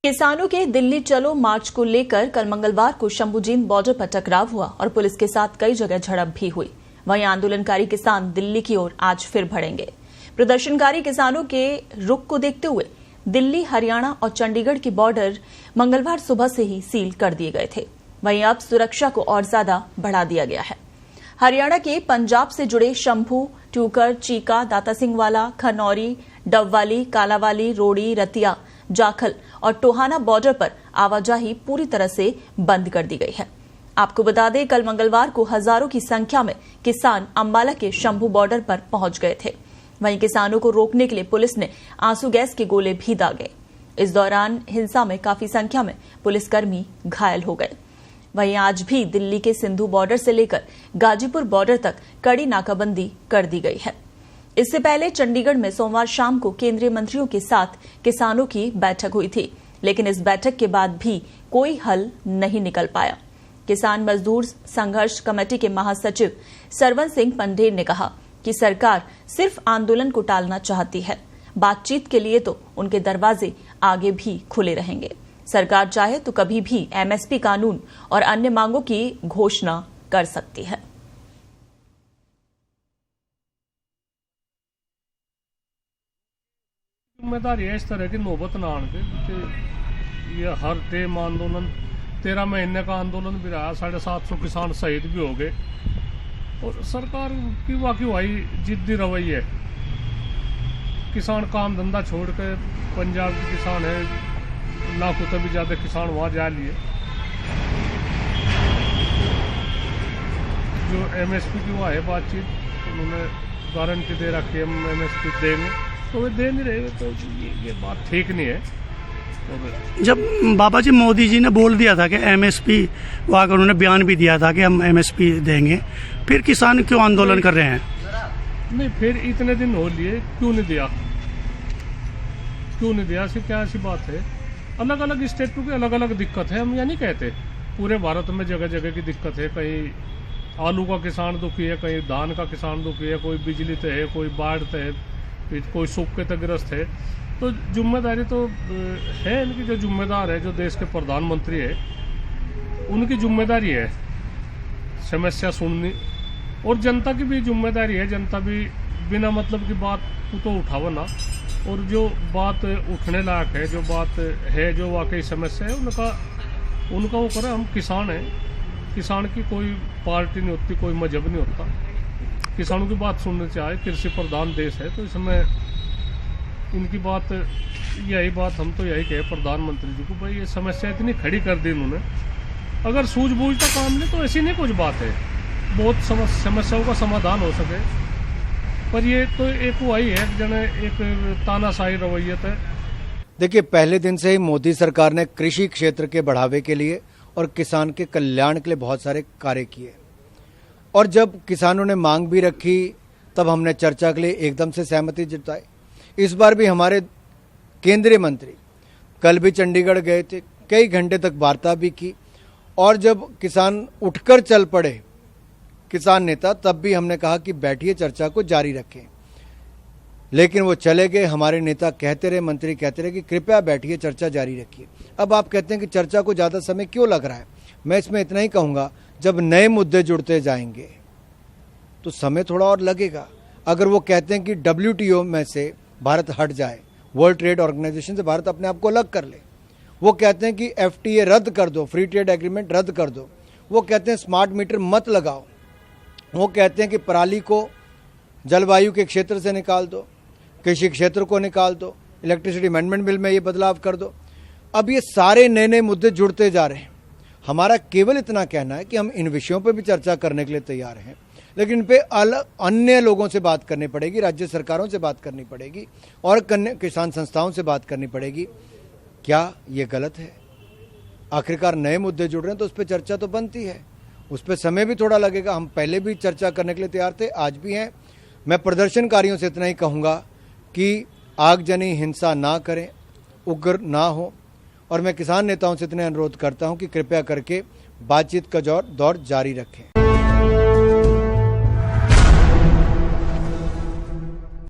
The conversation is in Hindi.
किसानों के दिल्ली चलो मार्च को लेकर कल मंगलवार को शंभुजीन बॉर्डर पर टकराव हुआ और पुलिस के साथ कई जगह झड़प भी हुई। वहीं आंदोलनकारी किसान दिल्ली की ओर आज फिर बढ़ेंगे। प्रदर्शनकारी किसानों के रुख को देखते हुए दिल्ली, हरियाणा और चंडीगढ़ के बॉर्डर मंगलवार सुबह से ही सील कर दिए गए थे। वहीं अब सुरक्षा को और ज्यादा बढ़ा दिया गया है। हरियाणा के पंजाब से जुड़े शंभू, ट्यूकर, चीका, दाता सिंह वाला, खनौरी, डबवाली, कालावाली, रोड़ी, रतिया, जाखल और टोहाना बॉर्डर पर आवाजाही पूरी तरह से बंद कर दी गई है। आपको बता दें, कल मंगलवार को हजारों की संख्या में किसान अंबाला के शंभू बॉर्डर पर पहुंच गए थे। वहीं किसानों को रोकने के लिए पुलिस ने आंसू गैस के गोले भी दागे। इस दौरान हिंसा में काफी संख्या में पुलिसकर्मी घायल हो गए। वहीं आज भी दिल्ली के सिंधु बॉर्डर से लेकर गाजीपुर बॉर्डर तक कड़ी नाकाबंदी कर दी गई है। इससे पहले चंडीगढ़ में सोमवार शाम को केंद्रीय मंत्रियों के साथ किसानों की बैठक हुई थी, लेकिन इस बैठक के बाद भी कोई हल नहीं निकल पाया। किसान मजदूर संघर्ष कमेटी के महासचिव सरवन सिंह पंडेर ने कहा कि सरकार सिर्फ आंदोलन को टालना चाहती है। बातचीत के लिए तो उनके दरवाजे आगे भी खुले रहेंगे। सरकार चाहे तो कभी भी एमएसपी कानून और अन्य मांगों की घोषणा कर सकती है। जिम्मेदारी है इस तरह की नौबत ना आने की। ये हर टेम आंदोलन 13 महीने का आंदोलन भी रहा, 750 किसान शहीद भी हो गए और सरकार की वाकई वही जिद्दी रवैया है। किसान काम धंधा छोड़ कर, पंजाब के किसान है, लाखों से भी ज्यादा किसान वहां जा लिए। जो एमएसपी की वहाँ है बातचीत, उन्होंने गारंटी दे रखी है हम एमएसपी देंगे, तो वे दे नहीं रहे, तो ये बात ठीक नहीं है। जब बाबा जी मोदी जी ने बोल दिया था कि एमएसपी, वहाँ का उन्होंने बयान भी दिया था कि हम एमएसपी देंगे, फिर किसान क्यों आंदोलन कर रहे हैं? नहीं, फिर इतने दिन हो लिए, क्यों नहीं दिया? क्यों नहीं दिया? क्या ऐसी बात है? अलग अलग स्टेटों की अलग अलग दिक्कत है, हम यह नहीं कहते। पूरे भारत में जगह जगह की दिक्कत है। कहीं आलू का किसान दुखी है, कहीं धान का किसान दुखी है, कोई बिजली से है, कोई बाढ़ से है, कोई सूखे तग्रस्त है। तो जिम्मेदारी तो है इनकी, जो जिम्मेदार है, जो देश के प्रधानमंत्री है, उनकी जिम्मेदारी है समस्या सुननी, और जनता की भी जिम्मेदारी है। जनता भी बिना मतलब की बात को तो उठावा ना, और जो बात उठने लायक है, जो बात है, जो वाकई समस्या है, उनका वो करे। हम किसान हैं, किसान की कोई पार्टी नहीं होती, कोई मजहब नहीं होता। किसानों की बात सुननी चाहिए। कृषि प्रधान देश है, तो इसमें इनकी बात, यही बात हम तो यही कहे प्रधानमंत्री जी को, भाई ये समस्या इतनी खड़ी कर दी इन्होंने। अगर सूझबूझ का काम नहीं तो ऐसी नहीं कुछ बात है, बहुत समस्याओं का समाधान हो सके। पर ये तो एक वही है, जने एक तानाशाही रवैयत है। देखिए, पहले दिन से ही मोदी सरकार ने कृषि क्षेत्र के बढ़ावे के लिए और किसान के कल्याण के लिए बहुत सारे कार्य किए, और जब किसानों ने मांग भी रखी तब हमने चर्चा के लिए एकदम से सहमति जताई। इस बार भी हमारे केंद्रीय मंत्री कल भी चंडीगढ़ गए थे, कई घंटे तक वार्ता भी की, और जब किसान उठकर चल पड़े किसान नेता, तब भी हमने कहा कि बैठिए, चर्चा को जारी रखें। लेकिन वो चले गए। हमारे नेता कहते रहे, मंत्री कहते रहे कि कृपया बैठिए, चर्चा जारी रखिए। अब आप कहते हैं कि चर्चा को ज़्यादा समय क्यों लग रहा है? मैं इसमें इतना ही कहूँगा, जब नए मुद्दे जुड़ते जाएंगे तो समय थोड़ा और लगेगा। अगर वो कहते हैं कि WTO में से भारत हट जाए, वर्ल्ड ट्रेड ऑर्गेनाइजेशन से भारत अपने आप को अलग कर ले, वो कहते हैं कि FTA रद्द कर दो, फ्री ट्रेड एग्रीमेंट रद्द कर दो, वो कहते हैं स्मार्ट मीटर मत लगाओ, वो कहते हैं कि पराली को जलवायु के क्षेत्र से निकाल दो, कृषि क्षेत्र को निकाल दो, इलेक्ट्रिसिटी अमेंडमेंट बिल में ये बदलाव कर दो। अब ये सारे नए नए मुद्दे जुड़ते जा रहे हैं। हमारा केवल इतना कहना है कि हम इन विषयों पर भी चर्चा करने के लिए तैयार हैं, लेकिन इन पे अन्य लोगों से बात करनी पड़ेगी, राज्य सरकारों से बात करनी पड़ेगी और किसान संस्थाओं से बात करनी पड़ेगी। क्या ये गलत है? आखिरकार नए मुद्दे जुड़ रहे हैं तो उस पर चर्चा तो बनती है, उस पर समय भी थोड़ा लगेगा। हम पहले भी चर्चा करने के लिए तैयार थे, आज भी हैं। मैं प्रदर्शनकारियों से इतना ही कहूँगा कि आगजनी हिंसा ना करें, उग्र ना हो, और मैं किसान नेताओं से इतना अनुरोध करता हूं कि कृपया करके बातचीत का दौर जारी रखें।